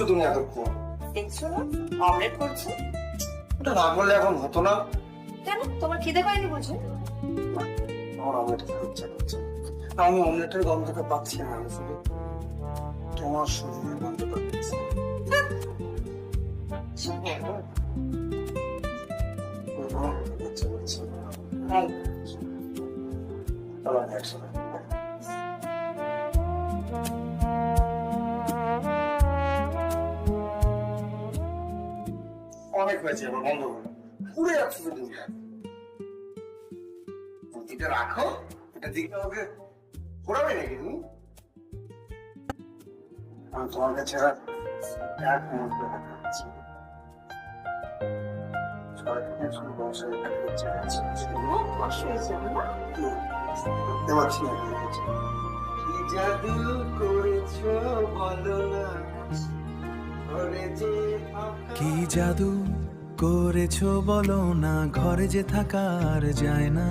তুমি এতক্ষণ? দেখছো না অমলেট করছে। ওটা না করলে এখন হতো না। কেন তোমার খিদে পায়নি বুঝি? আমার অমলেট খেতে ইচ্ছা করছে। আমি অমলেটের গন্ধটা পাচ্ছি না, আমি শুধু তোমার শরীরের গন্ধটা পাচ্ছি। ইচ্ছা করছে। চলো একসাথে। অনেক হয়েছে, এবার বন্ধ করো। পুড়ে যাচ্ছে তো দিনটা। এটা রাখো, এটা দিকে আমাকে ঘোরাবে নাকি তুমি? আমি তোমার কাছে আর এক মুহূর্ত থাকতে পারছি না। সারাদিনের শুধু বসায় থাকতে ইচ্ছে করছে। দেখতে পাচ্ছি না কি হচ্ছে। কি জাদু করেছো বলো না, ঘরে যে কি জাদু করেছো বলো না, ঘরে যে থাকা আর যায় না।